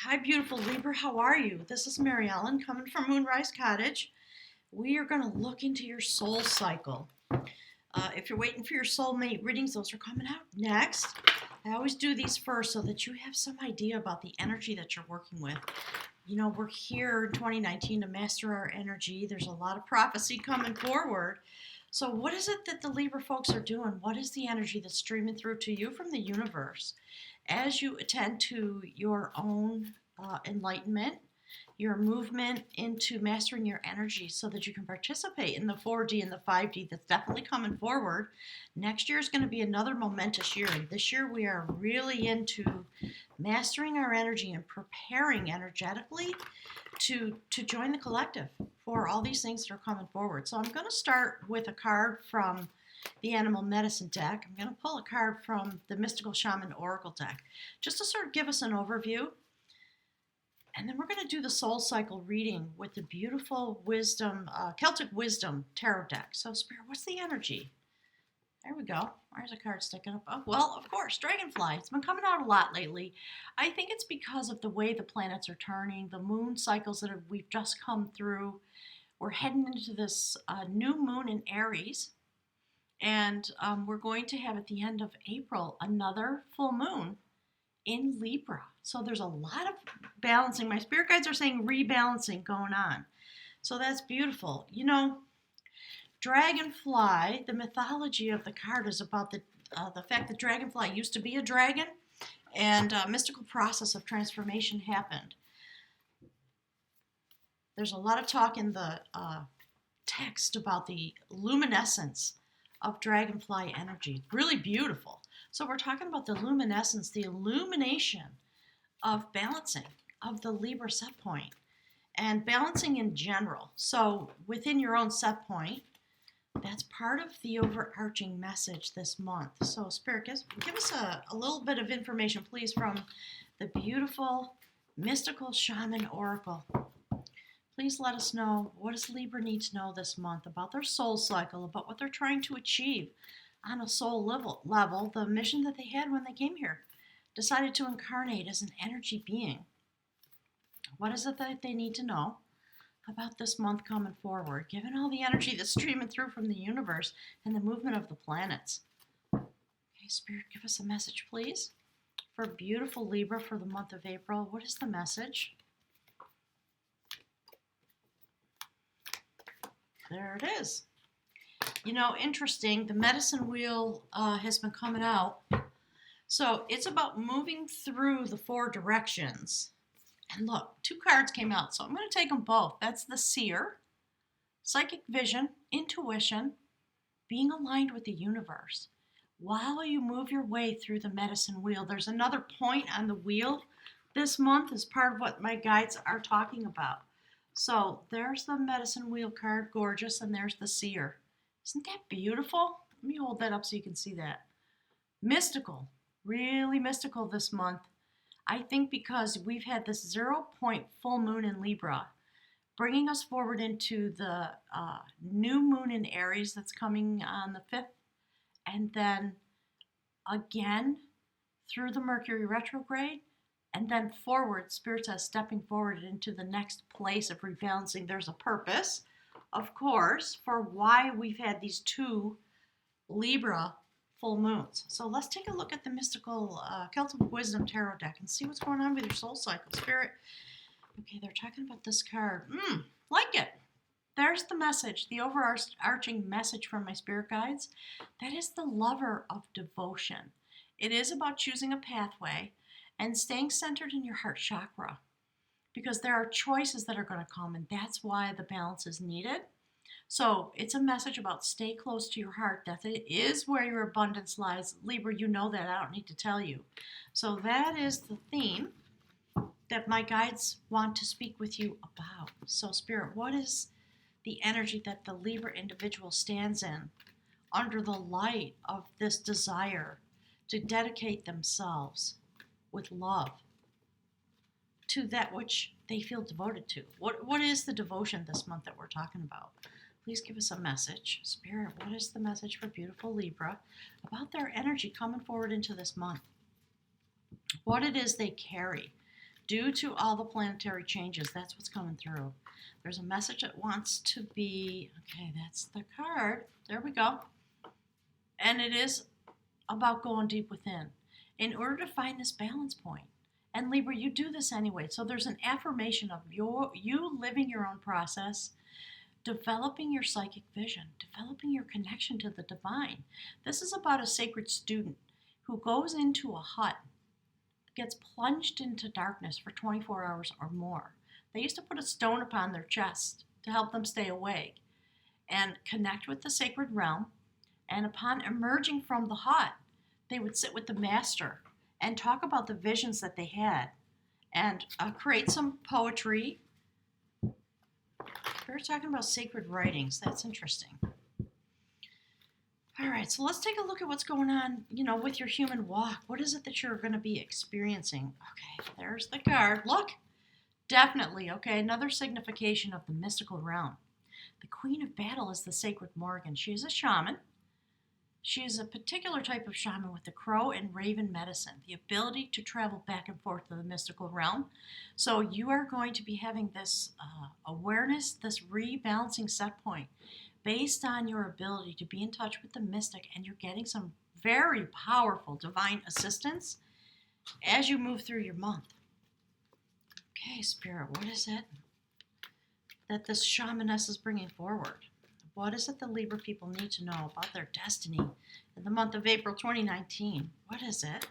Hi, beautiful Libra. How are you? This is Mary Ellen coming from Moonrise Cottage. We are going to look into your soul cycle. If you're waiting for your soulmate readings, those are coming out next. I always do these first so that you have some idea about the energy that you're working with. You know, we're here in 2019 to master our energy. There's a lot of prophecy coming forward. So, what is it that the Libra folks are doing? What is the energy that's streaming through to you from the universe as you attend to your own enlightenment, your movement into mastering your energy so that you can participate in the 4D and the 5D that's definitely coming forward? Next year is going to be another momentous year. And this year we are really into mastering our energy and preparing energetically to join the collective for all these things that are coming forward. So I'm going to start with a card from the Animal Medicine deck. I'm going to pull a card from the Mystical Shaman Oracle deck just to sort of give us an overview. And then we're going to do the soul cycle reading with the beautiful Celtic Wisdom Tarot deck. So, Spirit, what's the energy? There we go. There's a card sticking up. Oh, well, of course, Dragonfly. It's been coming out a lot lately. I think it's because of the way the planets are turning, the moon cycles that we've just come through. We're heading into this new moon in Aries. And we're going to have at the end of April another full moon in Libra. So there's a lot of balancing. My spirit guides are saying rebalancing going on. So that's beautiful. You know, Dragonfly, the mythology of the card is about the fact that Dragonfly used to be a dragon and a mystical process of transformation happened. There's a lot of talk in the text about the luminescence of Dragonfly energy. Really beautiful. So we're talking about the luminescence, the illumination of balancing of the Libra set point and balancing in general. So within your own set point, that's part of the overarching message this month. So Spirit, give us a little bit of information, please, from the beautiful Mystical Shaman Oracle. Please let us know, what does Libra need to know this month about their soul cycle, about what they're trying to achieve on a soul level, the mission that they had when they came here, decided to incarnate as an energy being. What is it that they need to know about this month coming forward, given all the energy that's streaming through from the universe and the movement of the planets? Okay, Spirit, give us a message, please, for beautiful Libra for the month of April. What is the message? There it is. You know, interesting, the medicine wheel has been coming out. So it's about moving through the four directions. And look, two cards came out, so I'm going to take them both. That's the seer, psychic vision, intuition, being aligned with the universe. While you move your way through the medicine wheel, there's another point on the wheel this month as part of what my guides are talking about. So there's the medicine wheel card, gorgeous, and there's the seer. Isn't that beautiful? Let me hold that up so you can see that. Mystical, really mystical this month. I think because we've had this 0-point full moon in Libra, bringing us forward into the new moon in Aries that's coming on the 5th, and then again through the Mercury retrograde, and then forward, Spirit says, stepping forward into the next place of rebalancing. There's a purpose, of course, for why we've had these two Libra full moons. So let's take a look at the Mystical Celtic Wisdom Tarot deck and see what's going on with your soul cycle. Spirit, okay, they're talking about this card. Like it. There's the message, the overarching message from my spirit guides. That is the lover of devotion. It is about choosing a pathway and staying centered in your heart chakra, because there are choices that are going to come, and that's why the balance is needed. So it's a message about stay close to your heart. That it is where your abundance lies. Libra, you know that. I don't need to tell you. So that is the theme that my guides want to speak with you about. So Spirit, what is the energy that the Libra individual stands in under the light of this desire to dedicate themselves with love to that which they feel devoted to? What is the devotion this month that we're talking about? Please give us a message. Spirit, what is the message for beautiful Libra about their energy coming forward into this month? What it is they carry due to all the planetary changes, that's what's coming through. There's a message that wants to be, okay, that's the card. There we go. And it is about going deep within in order to find this balance point. And Libra, you do this anyway. So there's an affirmation of you living your own process, developing your psychic vision, developing your connection to the divine. This is about a sacred student who goes into a hut, gets plunged into darkness for 24 hours or more. They used to put a stone upon their chest to help them stay awake and connect with the sacred realm. And upon emerging from the hut, they would sit with the master and talk about the visions that they had and create some poetry. We're talking about sacred writings. That's interesting. All right, so let's take a look at what's going on, with your human walk. What is it that you're going to be experiencing? Okay, there's the card. Look, definitely, okay, another signification of the mystical realm. The Queen of Battle is the sacred Morgan. She is a shaman. She is a particular type of shaman with the crow and raven medicine, the ability to travel back and forth to the mystical realm. So you are going to be having this awareness, this rebalancing set point based on your ability to be in touch with the mystic, and you're getting some very powerful divine assistance as you move through your month. Okay, Spirit, what is it that this shamaness is bringing forward? What is it the Libra people need to know about their destiny in the month of April 2019? What is it?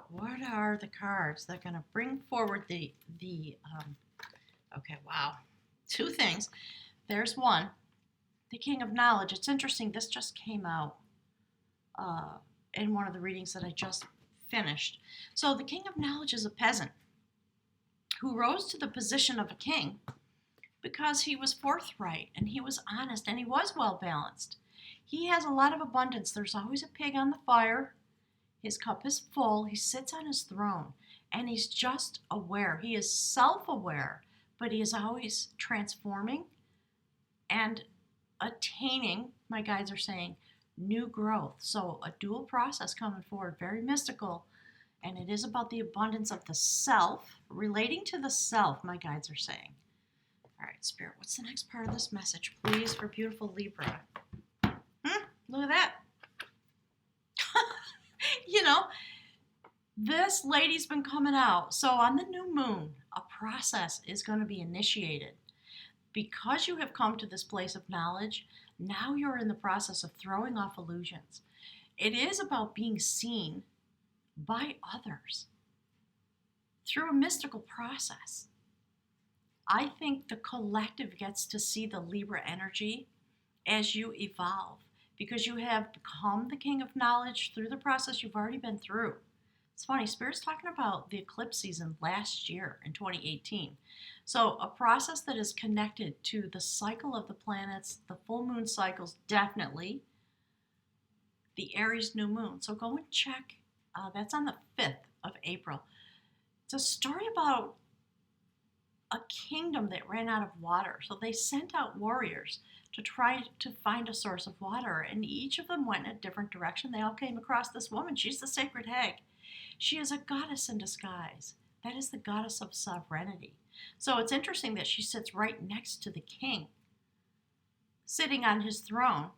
What are the cards that are going to bring forward okay, wow. Two things. There's one, the King of Knowledge. It's interesting, this just came out in one of the readings that I just finished. So the King of Knowledge is a peasant who rose to the position of a king because he was forthright and he was honest and he was well balanced. He has a lot of abundance. There's always a pig on the fire. His cup is full. He sits on his throne and he's just aware. He is self-aware, but he is always transforming and attaining, my guides are saying, new growth. So a dual process coming forward, very mystical. And it is about the abundance of the self, relating to the self, my guides are saying. All right, Spirit, what's the next part of this message, please, for beautiful Libra? Look at that. This lady's been coming out. So on the new moon, a process is going to be initiated. Because you have come to this place of knowledge, now you're in the process of throwing off illusions. It is about being seen by others through a mystical process. I think the collective gets to see the Libra energy as you evolve because you have become the King of Knowledge through the process you've already been through. It's funny, Spirit's talking about the eclipse season last year in 2018. So a process that is connected to the cycle of the planets, the full moon cycles, definitely, the Aries new moon. So go and check. That's on the 5th of April. It's a story about a kingdom that ran out of water. So they sent out warriors to try to find a source of water, and each of them went in a different direction. They all came across this woman. She's the sacred hag. She is a goddess in disguise. That is the goddess of sovereignty. So it's interesting that she sits right next to the king, sitting on his throne,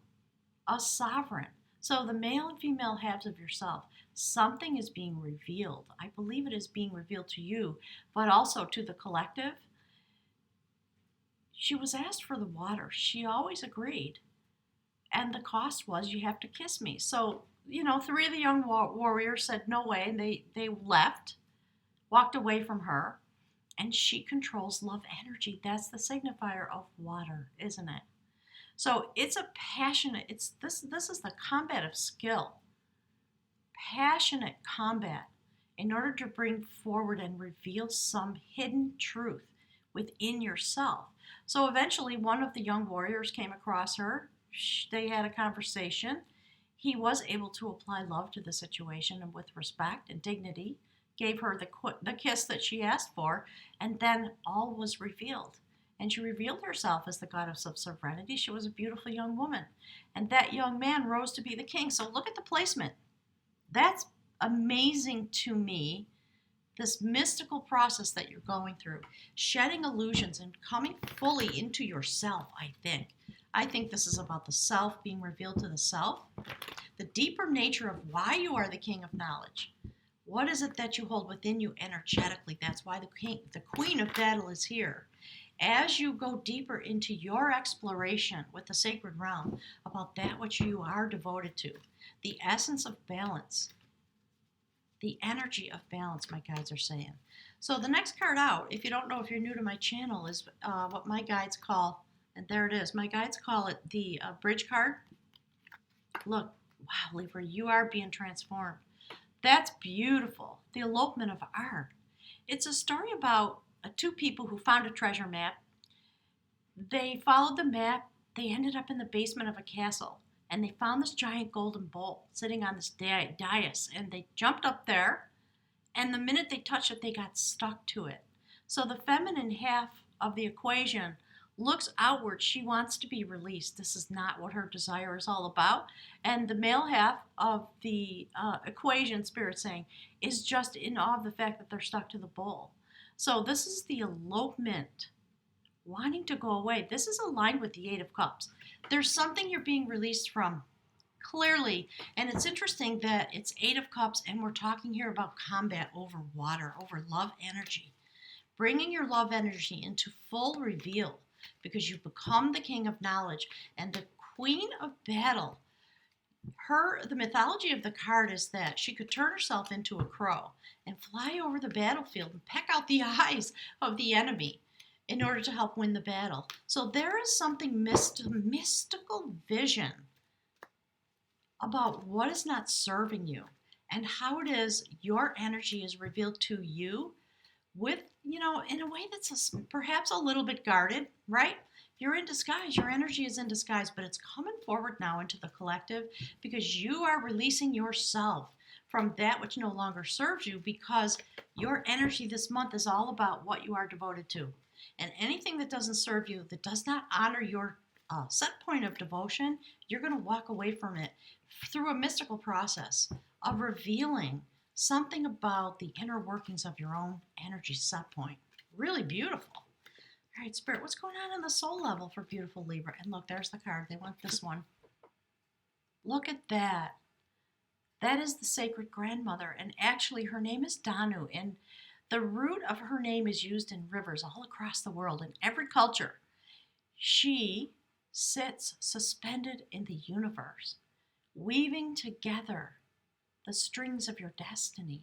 a sovereign. So the male and female halves of yourself, something is being revealed. I believe it is being revealed to you, but also to the collective. She was asked for the water. She always agreed. And the cost was, you have to kiss me. So, 3 of the young warriors said no way. And they left, walked away from her. And she controls love energy. That's the signifier of water, isn't it? So it's a passionate, this is the combat of skill. Passionate combat in order to bring forward and reveal some hidden truth within yourself. So eventually one of the young warriors came across her. They had a conversation. He was able to apply love to the situation and with respect and dignity, gave her the kiss that she asked for, and then all was revealed. And she revealed herself as the goddess of sovereignty. She was a beautiful young woman. And that young man rose to be the king. So look at the placement. That's amazing to me this mystical process that you're going through, shedding illusions and coming fully into yourself, I think. I think this is about the self being revealed to the self, the deeper nature of why you are the king of knowledge. What is it that you hold within you energetically? That's why the queen of battle is here. As you go deeper into your exploration with the sacred realm about that which you are devoted to, the essence of balance, the energy of balance, my guides are saying. So the next card out, if you don't know, if you're new to my channel, is what my guides call, and there it is, my guides call it the bridge card. Look, wow, Libra, you are being transformed. That's beautiful. The elopement of art. It's a story about two people who found a treasure map. They followed the map. They ended up in the basement of a castle. And they found this giant golden bowl sitting on this dais. And they jumped up there. And the minute they touched it, they got stuck to it. So the feminine half of the equation looks outward. She wants to be released. This is not what her desire is all about. And the male half of the equation, Spirit saying, is just in awe of the fact that they're stuck to the bowl. So this is the elopement, wanting to go away. This is aligned with the Eight of Cups. There's something you're being released from, clearly. And it's interesting that it's Eight of Cups, and we're talking here about combat over water, over love energy. Bringing your love energy into full reveal, because you've become the king of knowledge and the queen of battle. The mythology of the card is that she could turn herself into a crow and fly over the battlefield and peck out the eyes of the enemy in order to help win the battle. So there is something mystical vision about what is not serving you and how it is your energy is revealed to you with, in a way that's perhaps a little bit guarded, right? You're in disguise. Your energy is in disguise, but it's coming forward now into the collective because you are releasing yourself from that which no longer serves you, because your energy this month is all about what you are devoted to. And anything that doesn't serve you, that does not honor your set point of devotion, you're going to walk away from it through a mystical process of revealing something about the inner workings of your own energy set point. Really beautiful. All right, Spirit, what's going on the soul level for beautiful Libra? And look, there's the card. They want this one. Look at that. That is the sacred grandmother. And actually, her name is Danu. And the root of her name is used in rivers all across the world, in every culture. She sits suspended in the universe, weaving together the strings of your destiny.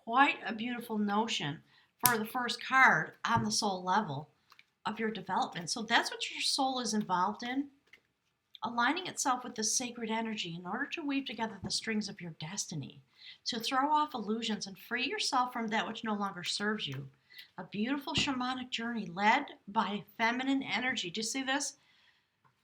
Quite a beautiful notion for the first card on the soul level of your development. So that's what your soul is involved in, aligning itself with the sacred energy in order to weave together the strings of your destiny, to throw off illusions and free yourself from that which no longer serves you. A beautiful shamanic journey led by feminine energy. Do you see this?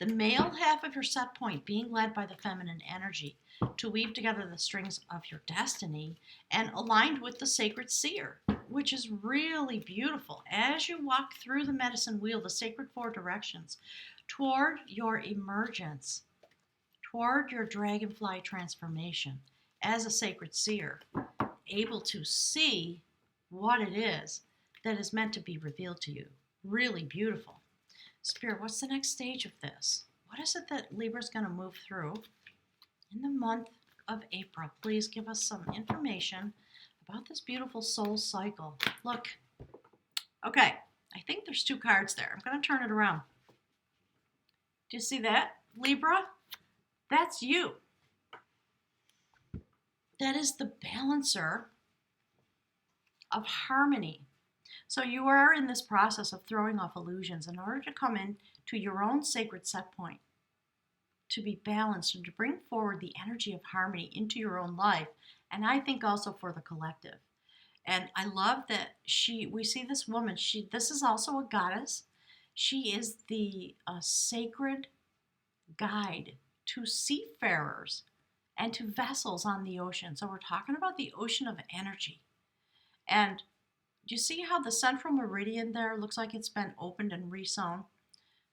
The male half of your set point being led by the feminine energy to weave together the strings of your destiny and aligned with the sacred seer, which is really beautiful. As you walk through the medicine wheel, the sacred four directions, toward your emergence, toward your dragonfly transformation as a sacred seer, able to see what it is that is meant to be revealed to you. Really beautiful. Spirit, what's the next stage of this? What is it that Libra's going to move through in the month of April? Please give us some information about this beautiful soul cycle. Look, okay, I think there's two cards there. I'm going to turn it around. Do you see that, Libra? That's you. That is the balancer of harmony. So you are in this process of throwing off illusions in order to come in to your own sacred set point, to be balanced and to bring forward the energy of harmony into your own life. And I think also for the collective. And I love that we see this woman, this is also a goddess. She is the sacred guide to seafarers and to vessels on the ocean. So we're talking about the ocean of energy. And do you see how the central meridian there looks like it's been opened and resewn?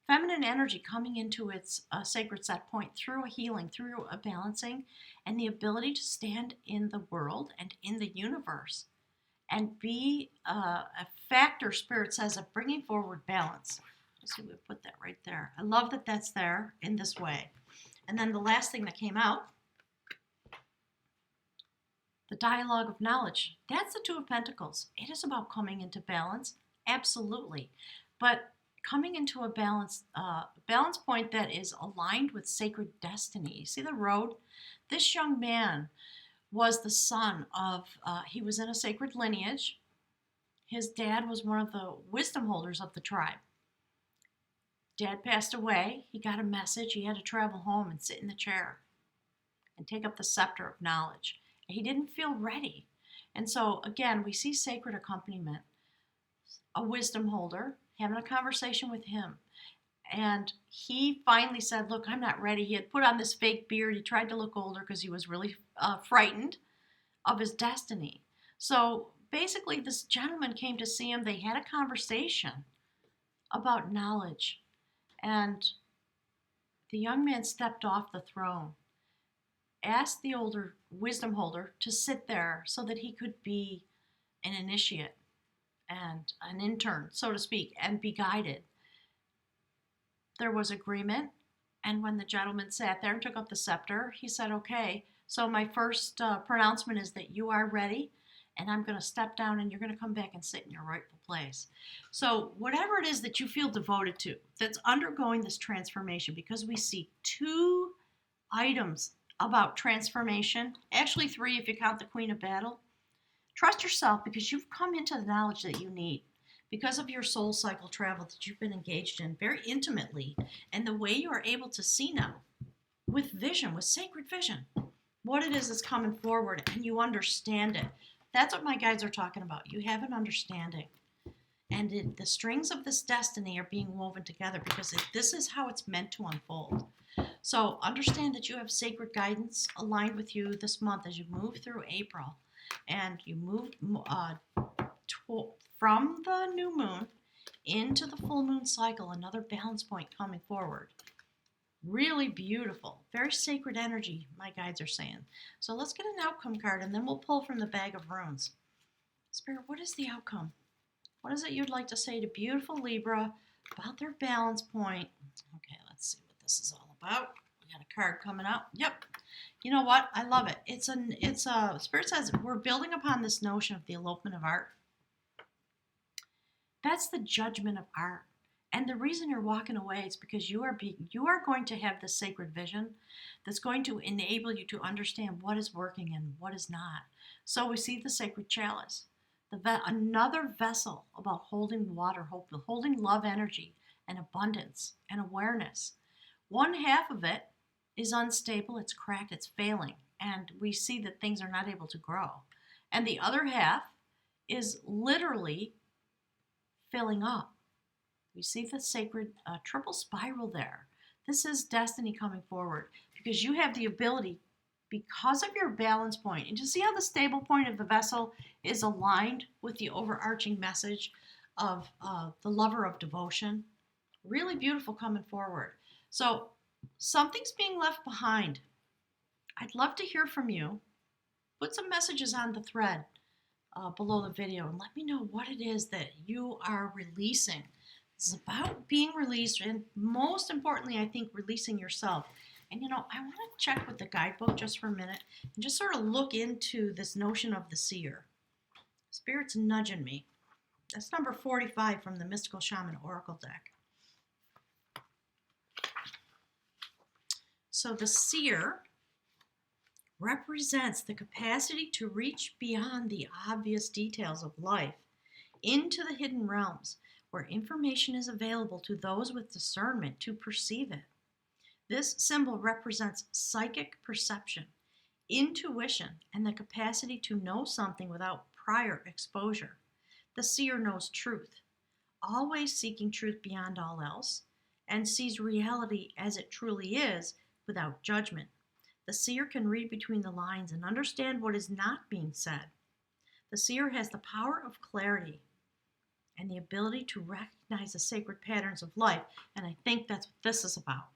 Feminine energy coming into its sacred set point through a healing, through a balancing, and the ability to stand in the world and in the universe and be a factor, Spirit says, of bringing forward balance. Let's see, we put that right there. I love that that's there in this way. And then the last thing that came out, the dialogue of knowledge. That's the Two of Pentacles. It is about coming into balance, absolutely. But coming into a balance point that is aligned with sacred destiny. See the road? This young man was the son of, he was in a sacred lineage. His dad was one of the wisdom holders of the tribe. Dad passed away. He got a message. He had to travel home and sit in the chair and take up the scepter of knowledge. He didn't feel ready. And so, again, we see sacred accompaniment, a wisdom holder, having a conversation with him. And he finally said, look, I'm not ready. He had put on this fake beard. He tried to look older because he was really frightened of his destiny. So basically, this gentleman came to see him. They had a conversation about knowledge. And the young man stepped off the throne, asked the older wisdom holder to sit there so that he could be an initiate and an intern, so to speak, and be guided. There was agreement, and when the gentleman sat there and took up the scepter, he said, okay, so my first pronouncement is that you are ready, and I'm going to step down and you're going to come back and sit in your rightful place. So whatever it is that you feel devoted to, that's undergoing this transformation, because we see two items about transformation, actually three if you count the Queen of Battle. Trust yourself, because you've come into the knowledge that you need because of your soul cycle travel that you've been engaged in very intimately, and the way you are able to see now with vision, with sacred vision, what it is that's coming forward, and you understand it. That's what my guides are talking about. You have an understanding, and the strings of this destiny are being woven together because this is how it's meant to unfold. So understand that you have sacred guidance aligned with you this month as you move through April, and you move from the new moon into the full moon cycle, another balance point coming forward. Really beautiful, very sacred energy, my guides are saying. So let's get an outcome card, and then we'll pull from the bag of runes. Spirit, what is the outcome? What is it you'd like to say to beautiful Libra about their balance point? Okay, let's see what this is all about. We got a card coming up. Yep. You know what? I love it. It's a Spirit says we're building upon this notion of the elopement of art. That's the judgment of art. And the reason you're walking away is because you are going to have this sacred vision that's going to enable you to understand what is working and what is not. So we see the sacred chalice, another vessel about holding water, holding love energy and abundance and awareness. One half of it is unstable, it's cracked, it's failing, and we see that things are not able to grow. And the other half is literally filling up. We see the sacred triple spiral there. This is destiny coming forward because you have the ability, because of your balance point, and to see how the stable point of the vessel is aligned with the overarching message of the lover of devotion. Really beautiful coming forward. So something's being left behind. I'd love to hear from you. Put some messages on the thread below the video and let me know what it is that you are releasing. This is about being released, and most importantly, I think, releasing yourself. And I want to check with the guidebook just for a minute and just sort of look into this notion of the seer. Spirit's nudging me. That's number 45 from the Mystical Shaman Oracle deck. So the seer represents the capacity to reach beyond the obvious details of life into the hidden realms where information is available to those with discernment to perceive it. This symbol represents psychic perception, intuition, and the capacity to know something without prior exposure. The seer knows truth, always seeking truth beyond all else, and sees reality as it truly is without judgment. The seer can read between the lines and understand what is not being said. The seer has the power of clarity and the ability to recognize the sacred patterns of life. And I think that's what this is about.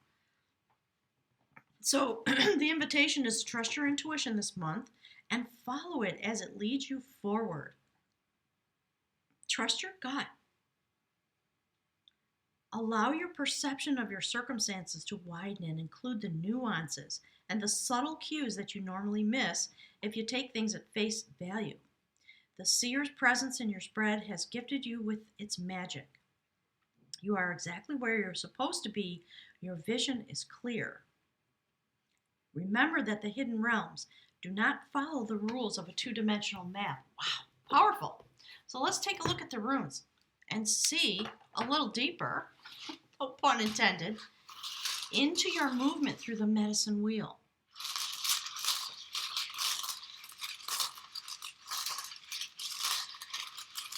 So the invitation is to trust your intuition this month and follow it as it leads you forward. Trust your gut. Allow your perception of your circumstances to widen and include the nuances and the subtle cues that you normally miss if you take things at face value. The seer's presence in your spread has gifted you with its magic. You are exactly where you're supposed to be. Your vision is clear. Remember that the hidden realms do not follow the rules of a two-dimensional map. Wow, powerful. So let's take a look at the runes and see a little deeper, no pun intended, into your movement through the medicine wheel.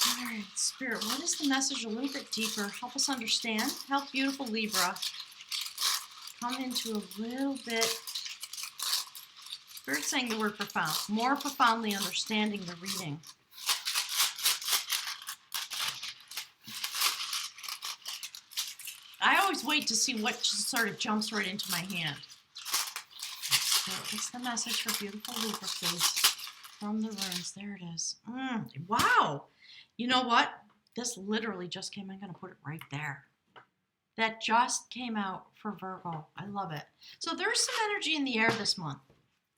All right, Spirit, what is the message a little bit deeper? Help us understand. Help beautiful Libra come into a little bit. Spirit saying the word profound, more profoundly understanding the reading. I always wait to see what just sort of jumps right into my hand. So what's the message for beautiful Libra, please? From the runes. There it is. Wow. You know what? This literally just came. I'm going to put it right there. That just came out for Virgo. I love it. So there's some energy in the air this month.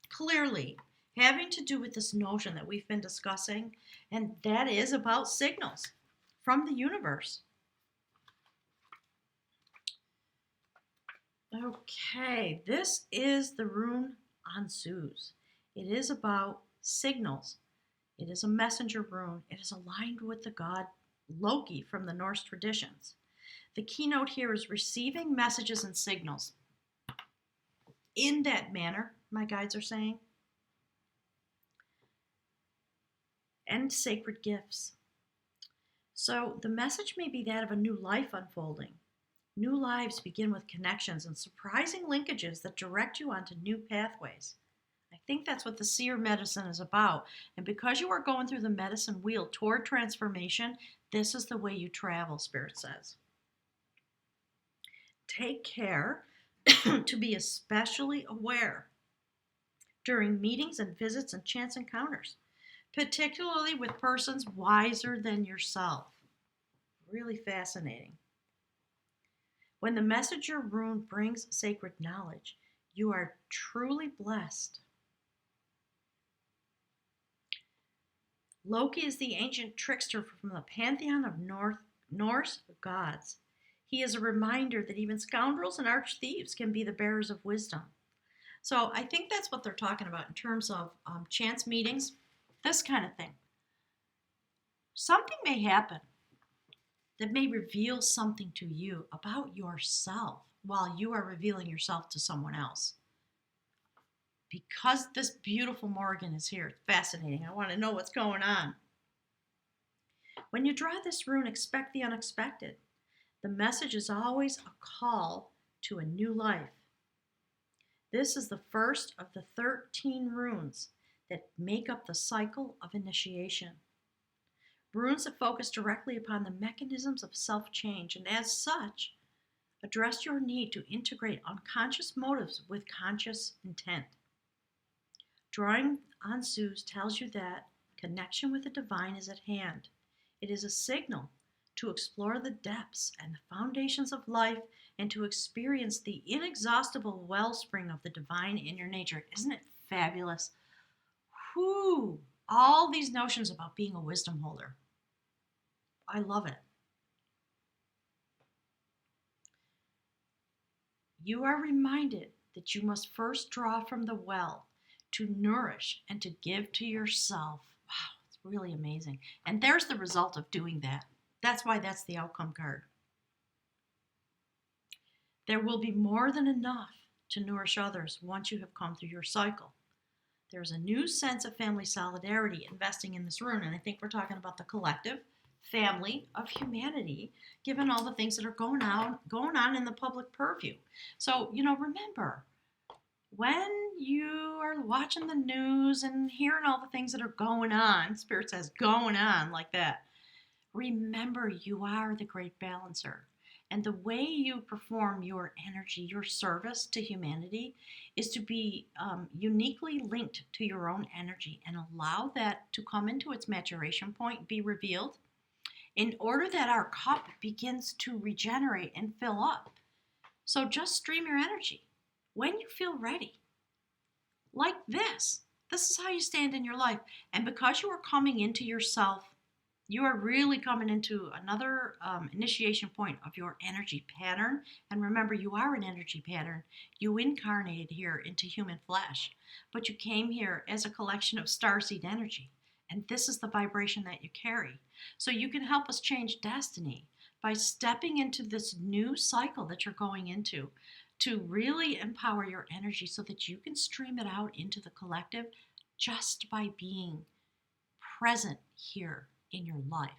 Clearly having to do with this notion that we've been discussing, and that is about signals from the universe. Okay, this is the rune Ansuz. It is about signals. It is a messenger rune. It is aligned with the god Loki from the Norse traditions. The keynote here is receiving messages and signals. In that manner, my guides are saying, and sacred gifts. So the message may be that of a new life unfolding. New lives begin with connections and surprising linkages that direct you onto new pathways. I think that's what the seer medicine is about. And because you are going through the medicine wheel toward transformation, this is the way you travel, Spirit says. Take care to be especially aware during meetings and visits and chance encounters, particularly with persons wiser than yourself. Really fascinating. When the messenger rune brings sacred knowledge, you are truly blessed. Loki is the ancient trickster from the pantheon of Norse gods. He is a reminder that even scoundrels and arch thieves can be the bearers of wisdom. So I think that's what they're talking about in terms of chance meetings, this kind of thing. Something may happen that may reveal something to you about yourself while you are revealing yourself to someone else. Because this beautiful Morgan is here, it's fascinating. I want to know what's going on. When you draw this rune, expect the unexpected. The message is always a call to a new life. This is the first of the 13 runes that make up the cycle of initiation. Runes that focus directly upon the mechanisms of self-change and as such, address your need to integrate unconscious motives with conscious intent. Drawing Ansuz tells you that connection with the divine is at hand. It is a signal to explore the depths and the foundations of life and to experience the inexhaustible wellspring of the divine in your nature. Isn't it fabulous? Whew! All these notions about being a wisdom holder. I love it. You are reminded that you must first draw from the well to nourish and to give to yourself. Wow, it's really amazing. And there's the result of doing that. That's why that's the outcome card. There will be more than enough to nourish others once you have come through your cycle. There's a new sense of family solidarity investing in this rune, and I think we're talking about the collective family of humanity, given all the things that are going on in the public purview. So, remember, when you are watching the news and hearing all the things that are going on, Spirit says going on like that, Remember, you are the great balancer. And the way you perform your energy, your service to humanity, is to be uniquely linked to your own energy and allow that to come into its maturation point, be revealed, in order that our cup begins to regenerate and fill up. So just stream your energy when you feel ready. Like this. This is how you stand in your life. And because you are coming into yourself, you are really coming into another initiation point of your energy pattern. And remember, you are an energy pattern. You incarnated here into human flesh, but you came here as a collection of starseed energy. And this is the vibration that you carry. So you can help us change destiny by stepping into this new cycle that you're going into to really empower your energy so that you can stream it out into the collective just by being present here in your life.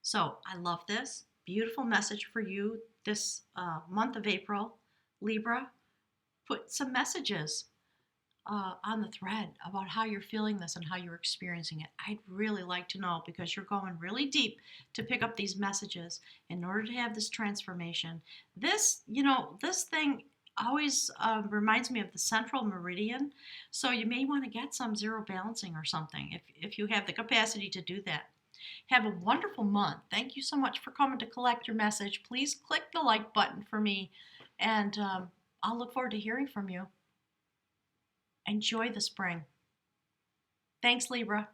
So I love this. Beautiful message for you this month of April. Libra, put some messages on the thread about how you're feeling this and how you're experiencing it. I'd really like to know, because you're going really deep to pick up these messages in order to have this transformation. This, this thing always reminds me of the central meridian. So you may want to get some zero balancing or something if you have the capacity to do that. Have a wonderful month. Thank you so much for coming to collect your message. Please click the like button for me, and I'll look forward to hearing from you. Enjoy the spring. Thanks, Libra.